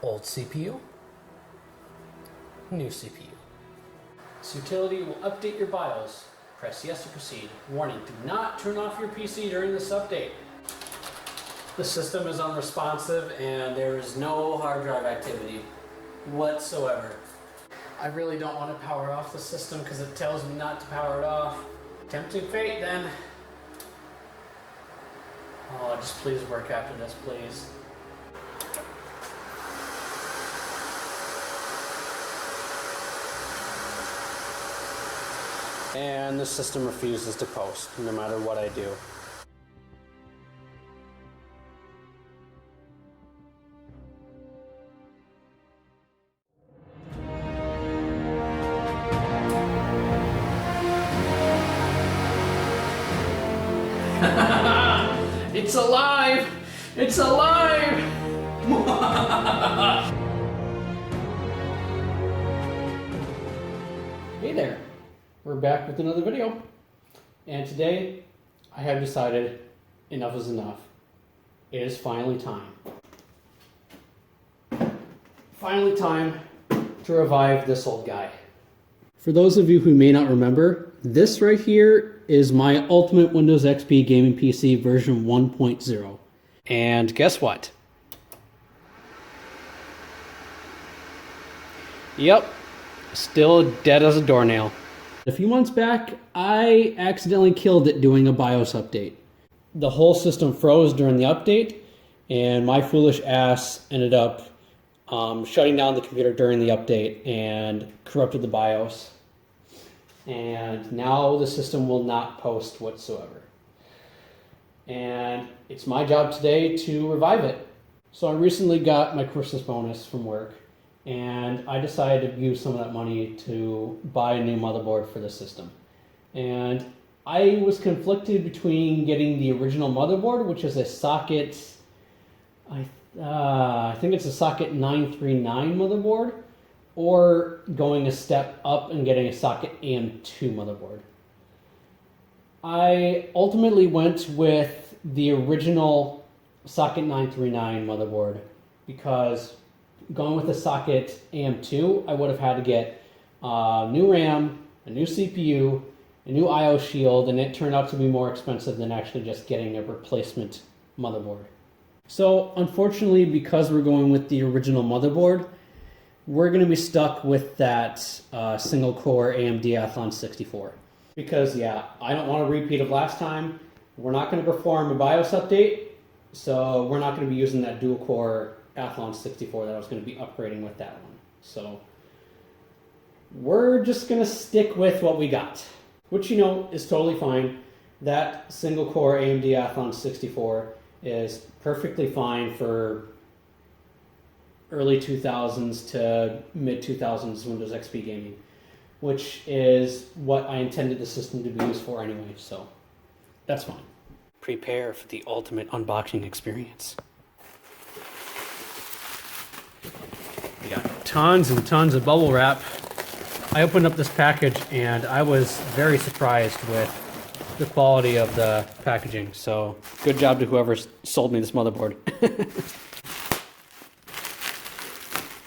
Old CPU, new CPU. This utility will update your BIOS. Press yes to proceed. Warning, do not turn off your PC during this update. The system is unresponsive and there is no hard drive activity whatsoever. I really don't want to power off the system because it tells me not to power it off. Tempting fate then. Oh, just please work after this, please. And the system refuses to post, no matter what I do. It's alive! It's alive! Hey there! We're back with another video. And today, I have decided enough is enough. It is finally time. Finally time to revive this old guy. For those of you who may not remember, this right here is my Ultimate Windows XP Gaming PC version 1.0. And guess what? Yep, still dead as a doornail. A few months back, I accidentally killed it doing a BIOS update. The whole system froze during the update, and my foolish ass ended up shutting down the computer during the update and corrupted the BIOS. And now the system will not post whatsoever. And it's my job today to revive it. So I recently got my Christmas bonus from work, and I decided to use some of that money to buy a new motherboard for the system. And I was conflicted between getting the original motherboard, which is a socket, I think it's a socket 939 motherboard, or going a step up and getting a socket AM2 motherboard. I ultimately went with the original socket 939 motherboard because going with the socket AM2, I would have had to get new RAM, a new CPU, a new I/O shield, and it turned out to be more expensive than actually just getting a replacement motherboard. So unfortunately, because we're going with the original motherboard, we're going to be stuck with that single core AMD Athlon 64. Because yeah, I don't want a repeat of last time. We're not going to perform a BIOS update, so we're not going to be using that dual core Athlon 64 that I was going to be upgrading with that one. So we're just going to stick with what we got, which you know is totally fine. That single core AMD Athlon 64 is perfectly fine for early 2000s to mid 2000s Windows XP gaming, which is what I intended the system to be used for anyway, so that's fine. Prepare for the ultimate unboxing experience. We got tons and tons of bubble wrap. I opened up this package and I was very surprised with the quality of the packaging, so good job to whoever sold me this motherboard.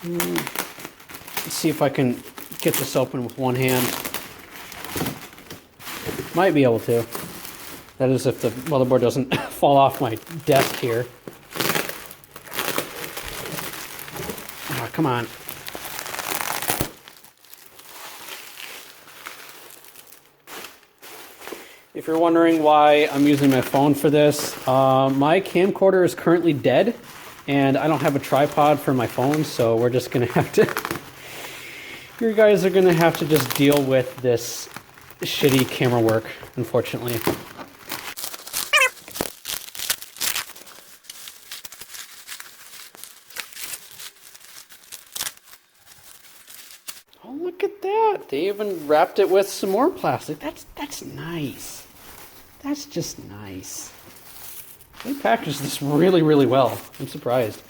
Let's see if I can get this open with one hand. Might be able to. That is if the motherboard doesn't fall off my desk here. Oh, come on. If you're wondering why I'm using my phone for this, my camcorder is currently dead, and I don't have a tripod for my phone, so we're just gonna have to... You guys are gonna have to just deal with this shitty camera work, unfortunately. Oh, look at that! They even wrapped it with some more plastic. That's nice. That's just nice. They packaged this really, really well. I'm surprised.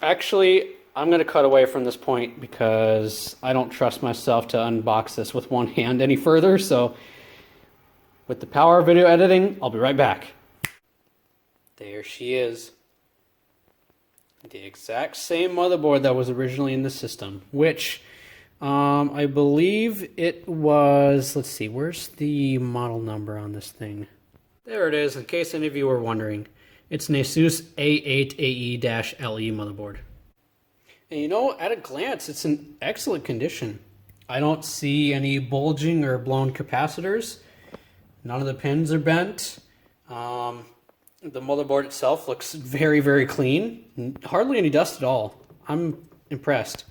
Actually, I'm going to cut away from this point because I don't trust myself to unbox this with one hand any further. So with the power of video editing, I'll be right back. There she is. The exact same motherboard that was originally in the system, which I believe it was, let's see, where's the model number on this thing? There it is, in case any of you were wondering. It's an Asus A8AE-LE motherboard. And you know, at a glance, it's in excellent condition. I don't see any bulging or blown capacitors. None of the pins are bent. The motherboard itself looks very, very clean. Hardly any dust at all. I'm impressed.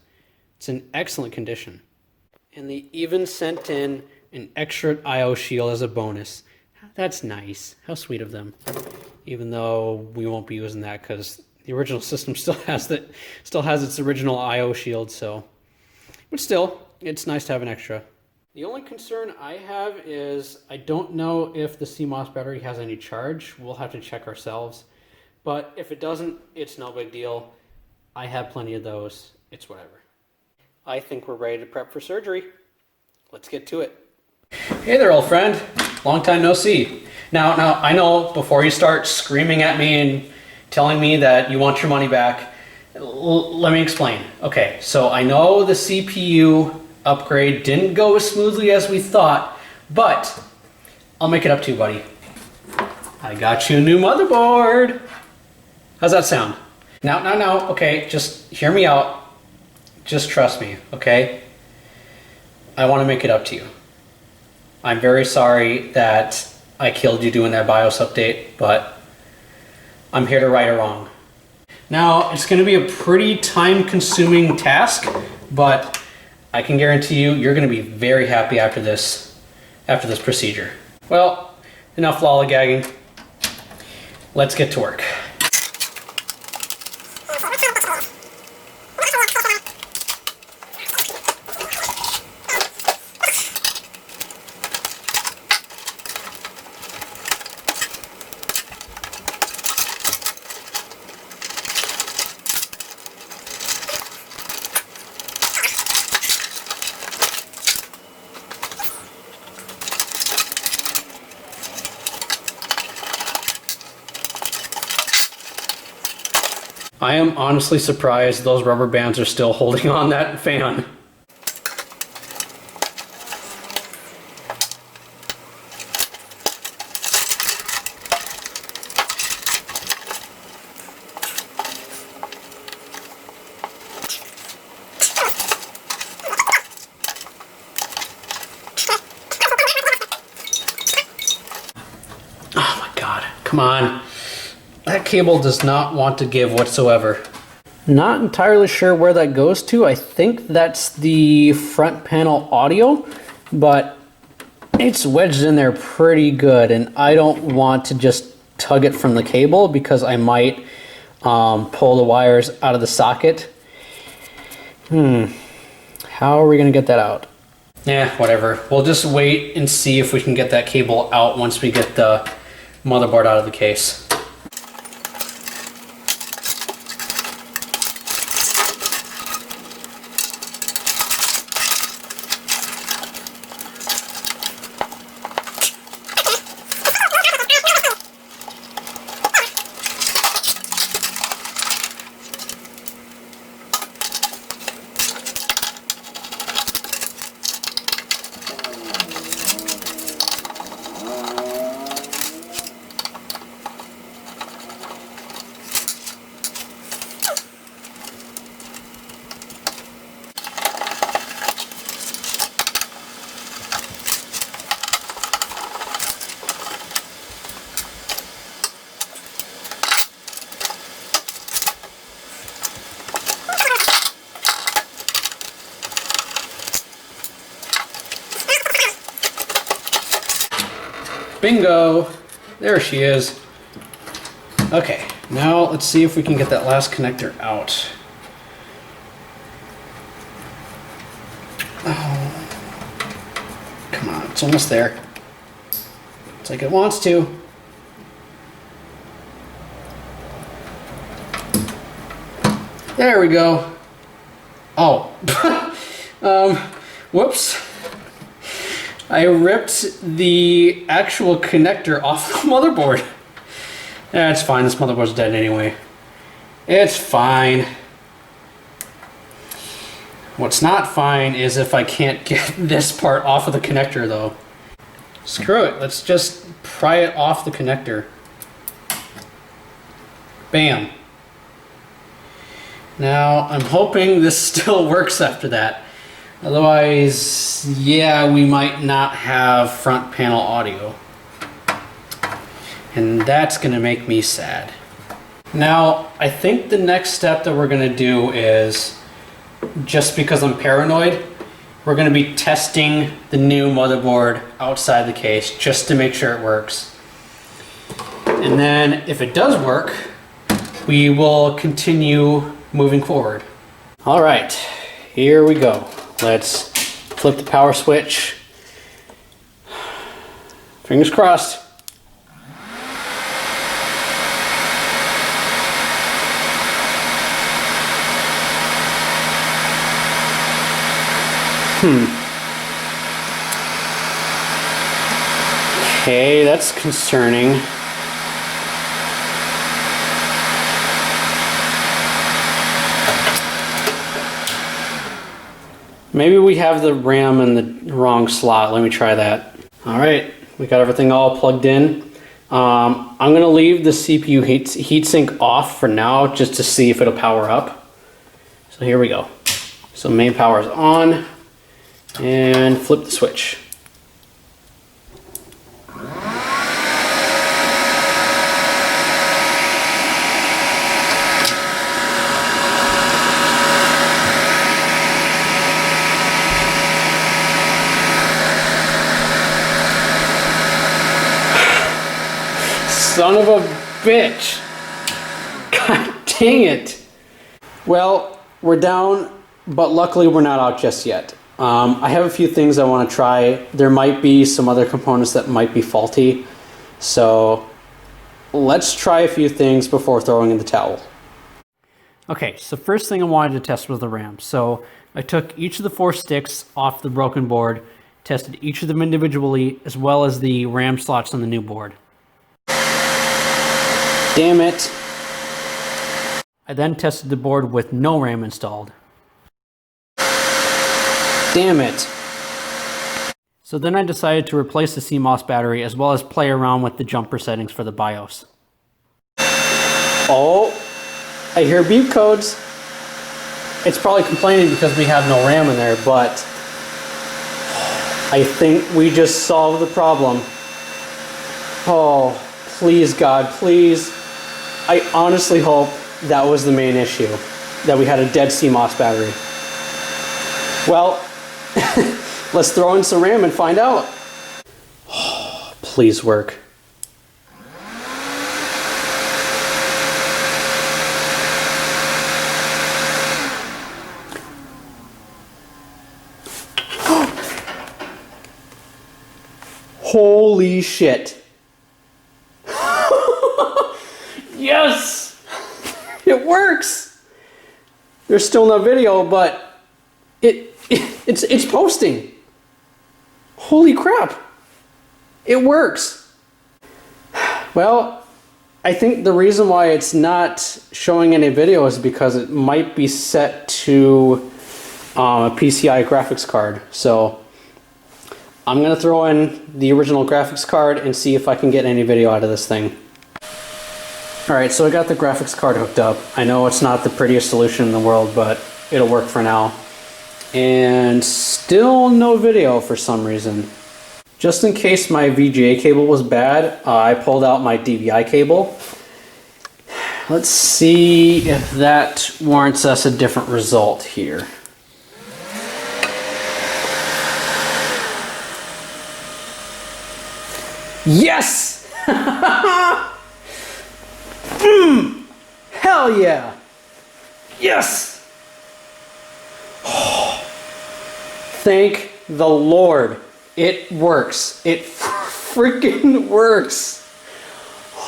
It's in excellent condition. And they even sent in an extra I/O shield as a bonus. That's nice. How sweet of them. Even though we won't be using that because the original system still has its original I/O shield. So, but still, it's nice to have an extra. The only concern I have is I don't know if the CMOS battery has any charge. We'll have to check ourselves. But if it doesn't, it's no big deal. I have plenty of those. It's whatever. I think we're ready to prep for surgery. Let's get to it. Hey there, old friend. Long time no see. Now I know before you start screaming at me and telling me that you want your money back, let me explain. Okay, so I know the CPU upgrade didn't go as smoothly as we thought, but I'll make it up to you, buddy. I got you a new motherboard. How's that sound? Now, okay, just hear me out. Just trust me, okay? I want to make it up to you. I'm very sorry that I killed you doing that BIOS update, but I'm here to right a wrong. Now, it's going to be a pretty time-consuming task, but I can guarantee you, you're going to be very happy after this procedure. Well, enough lollygagging. Let's get to work. I am honestly surprised those rubber bands are still holding on that fan. Oh my God, come on. That cable does not want to give whatsoever. Not entirely sure where that goes to. I think that's the front panel audio, but it's wedged in there pretty good, and I don't want to just tug it from the cable because I might pull the wires out of the socket. How are we gonna get that out? Yeah, whatever. We'll just wait and see if we can get that cable out once we get the motherboard out of the case. Bingo! There she is. Okay, now let's see if we can get that last connector out. Oh, come on, it's almost there. It's like it wants to. There we go. Oh, whoops. I ripped the actual connector off the motherboard. It's fine, this motherboard's dead anyway. It's fine. What's not fine is if I can't get this part off of the connector though. Screw it, let's just pry it off the connector. Bam. Now, I'm hoping this still works after that. Otherwise, yeah, we might not have front panel audio. And that's gonna make me sad. Now, I think the next step that we're gonna do is, just because I'm paranoid, we're gonna be testing the new motherboard outside the case just to make sure it works. And then if it does work, we will continue moving forward. All right, here we go. Let's flip the power switch. Fingers crossed. Okay, that's concerning. Maybe we have the RAM in the wrong slot. Let me try that. All right, we got everything all plugged in. I'm gonna leave the CPU heatsink off for now just to see if it'll power up. So here we go. So main power is on and flip the switch. Son of a bitch. God dang it. Well, we're down, but luckily we're not out just yet. I have a few things I want to try. There might be some other components that might be faulty. So let's try a few things before throwing in the towel. Okay, so first thing I wanted to test was the RAM. So I took each of the 4 sticks off the broken board, tested each of them individually, as well as the RAM slots on the new board. Damn it. I then tested the board with no RAM installed. Damn it. So then I decided to replace the CMOS battery as well as play around with the jumper settings for the BIOS. Oh, I hear beep codes. It's probably complaining because we have no RAM in there, but I think we just solved the problem. Oh, please God, please. I honestly hope that was the main issue, that we had a dead CMOS battery. Well, let's throw in some RAM and find out. Oh, please work. Holy shit. Yes! It works! There's still no video, but it's posting. Holy crap. It works. Well, I think the reason why it's not showing any video is because it might be set to a PCI graphics card. So I'm gonna throw in the original graphics card and see if I can get any video out of this thing. Alright, so I got the graphics card hooked up. I know it's not the prettiest solution in the world, but it'll work for now. And still no video for some reason. Just in case my VGA cable was bad, I pulled out my DVI cable. Let's see if that warrants us a different result here. Yes! Hell yeah! Yes! Oh, thank the Lord. It works. It freaking works.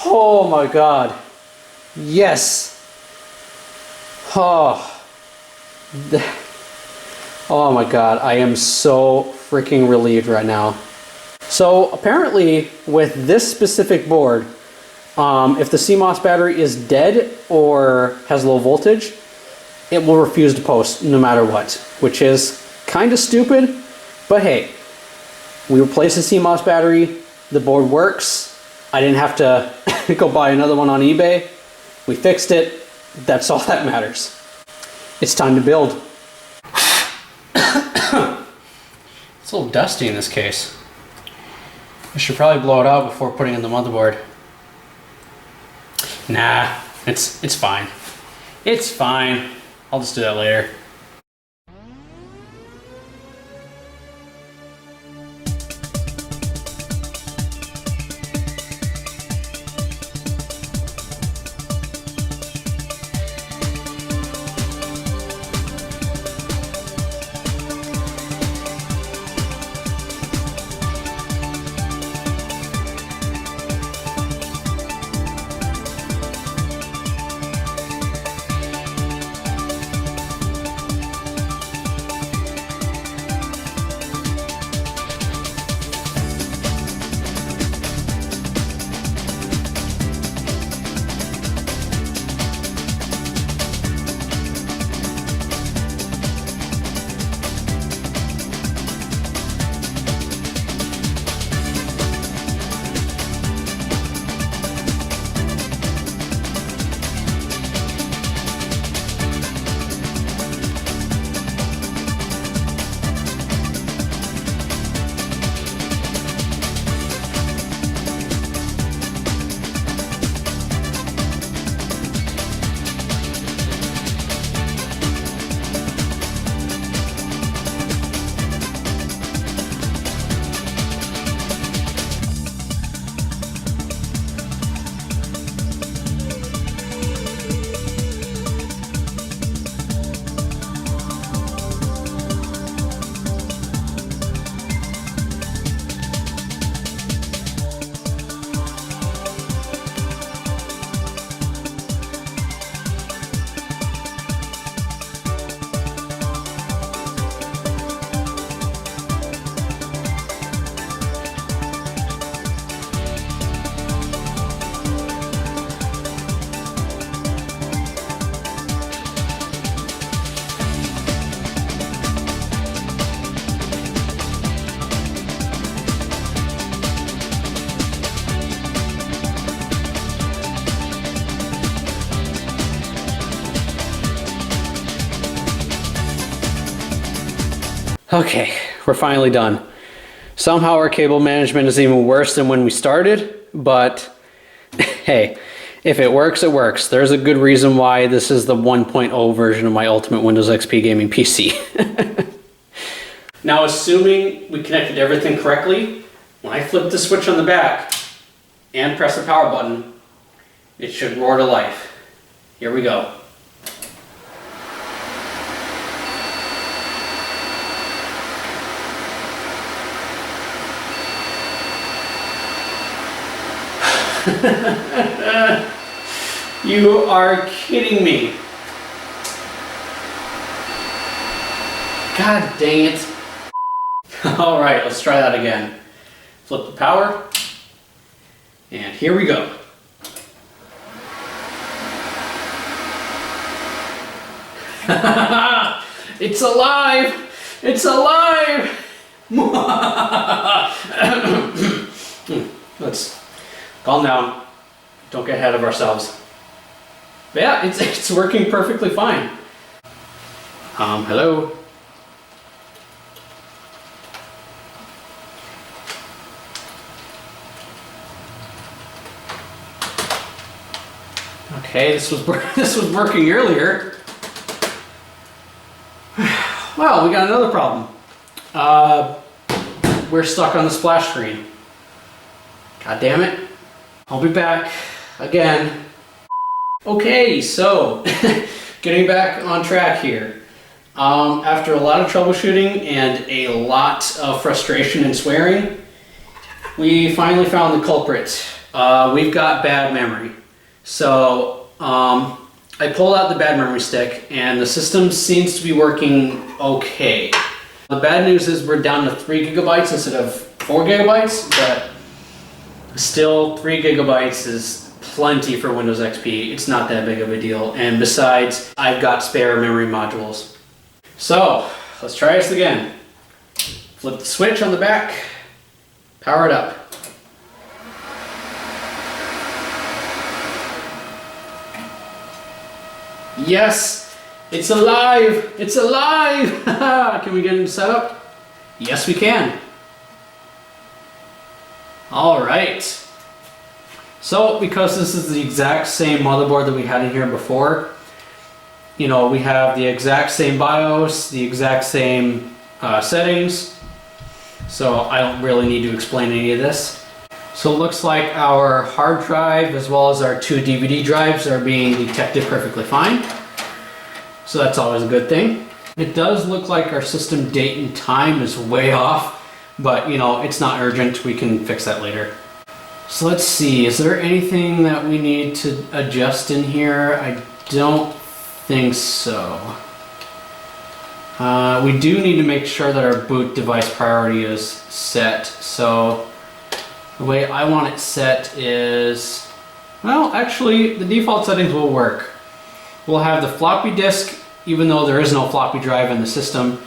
Oh my God. Yes. Oh. Oh my God. I am so freaking relieved right now. So apparently with this specific board, If the CMOS battery is dead or has low voltage, it will refuse to post no matter what, which is kind of stupid, but hey, we replaced the CMOS battery, the board works, I didn't have to go buy another one on eBay, we fixed it, that's all that matters. It's time to build. It's a little dusty in this case. I should probably blow it out before putting in the motherboard. Nah, it's fine. It's fine. I'll just do that later. Okay, we're finally done. Somehow our cable management is even worse than when we started, but hey, if it works, it works. There's a good reason why this is the 1.0 version of my Ultimate Windows XP gaming PC. Now, assuming we connected everything correctly, when I flip the switch on the back and press the power button, it should roar to life. Here we go. You are kidding me. God dang it. All right, let's try that again. Flip the power, and here we go. It's alive! It's alive! Let's calm down. Don't get ahead of ourselves. But yeah, it's working perfectly fine. Hello? Okay, this was working earlier. Well, we got another problem. We're stuck on the splash screen. God damn it. I'll be back again. Okay, so getting back on track here. After a lot of troubleshooting and a lot of frustration and swearing, we finally found the culprit. We've got bad memory. So I pulled out the bad memory stick and the system seems to be working okay. The bad news is we're down to 3 gigabytes instead of 4 gigabytes, but still 3 gigabytes is plenty for Windows XP. It's not that big of a deal. And besides, I've got spare memory modules. So let's try this again. Flip the switch on the back, power it up. Yes, it's alive! It's alive! Can we get into setup? Yes, we can. All right. So, because this is the exact same motherboard that we had in here before, you know, we have the exact same BIOS, the exact same settings. So I don't really need to explain any of this. So it looks like our hard drive as well as our 2 DVD drives are being detected perfectly fine. So that's always a good thing. It does look like our system date and time is way off, but you know, it's not urgent. We can fix that later. So let's see, is there anything that we need to adjust in here? I don't think so. We do need to make sure that our boot device priority is set. So the way I want it set is, well, actually the default settings will work. We'll have the floppy disk, even though there is no floppy drive in the system.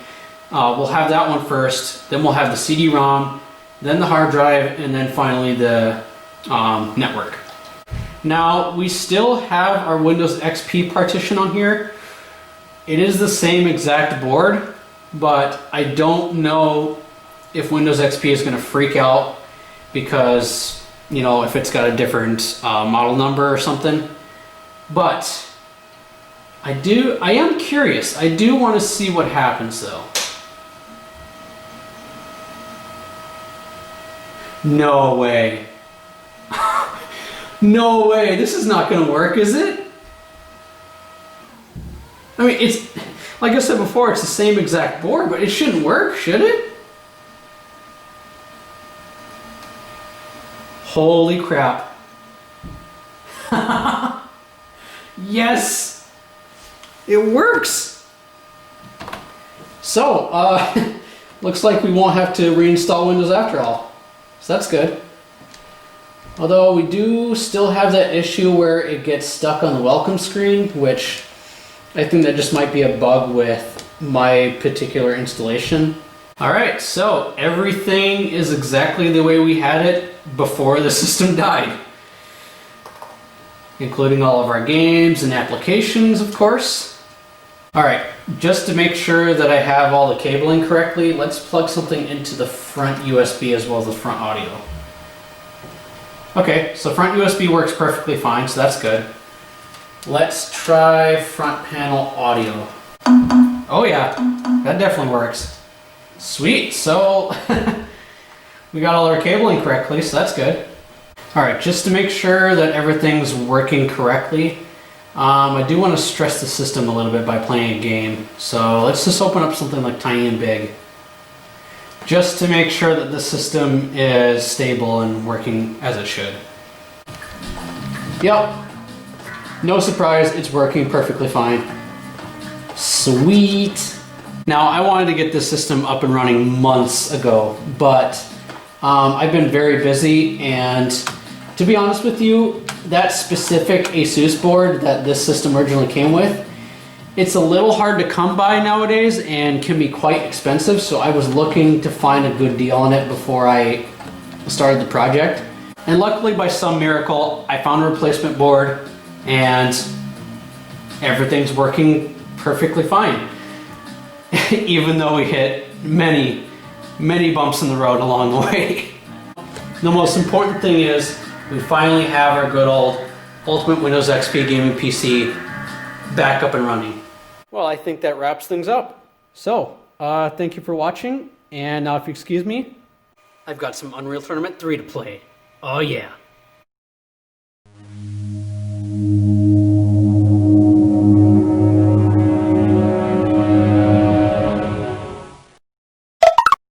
We'll have that one first, then we'll have the CD-ROM, then the hard drive, and then finally the network. Now we still have our Windows XP partition on here. It is the same exact board, but I don't know if Windows XP is going to freak out because, you know, if it's got a different model number or something. But I am curious. I do want to see what happens though. No way. No way. This is not going to work, is it? I mean, it's, like I said before, it's the same exact board, but it shouldn't work, should it? Holy crap. Yes! It works! So, looks like we won't have to reinstall Windows after all. So that's good. Although we do still have that issue where it gets stuck on the welcome screen, which I think that just might be a bug with my particular installation. Alright, so everything is exactly the way we had it before the system died. Including all of our games and applications, of course. Alright, just to make sure that I have all the cabling correctly, let's plug something into the front USB as well as the front audio. Okay, so front USB works perfectly fine, so that's good. Let's try front panel audio. Oh yeah, that definitely works. Sweet, so we got all our cabling correctly, so that's good. Alright, just to make sure that everything's working correctly, I do want to stress the system a little bit by playing a game. So let's just open up something like Tiny and Big. Just to make sure that the system is stable and working as it should. Yep. No surprise, it's working perfectly fine. Sweet. Now, I wanted to get this system up and running months ago, but I've been very busy, and to be honest with you, that specific Asus board that this system originally came with, it's a little hard to come by nowadays and can be quite expensive, so I was looking to find a good deal on it before I started the project. And luckily, by some miracle, I found a replacement board and everything's working perfectly fine. Even though we hit many bumps in the road along the way. The most important thing is we finally have our good old Ultimate Windows XP gaming PC back up and running. Well, I think that wraps things up. So, thank you for watching, and now if you excuse me, I've got some Unreal Tournament 3 to play. Oh yeah.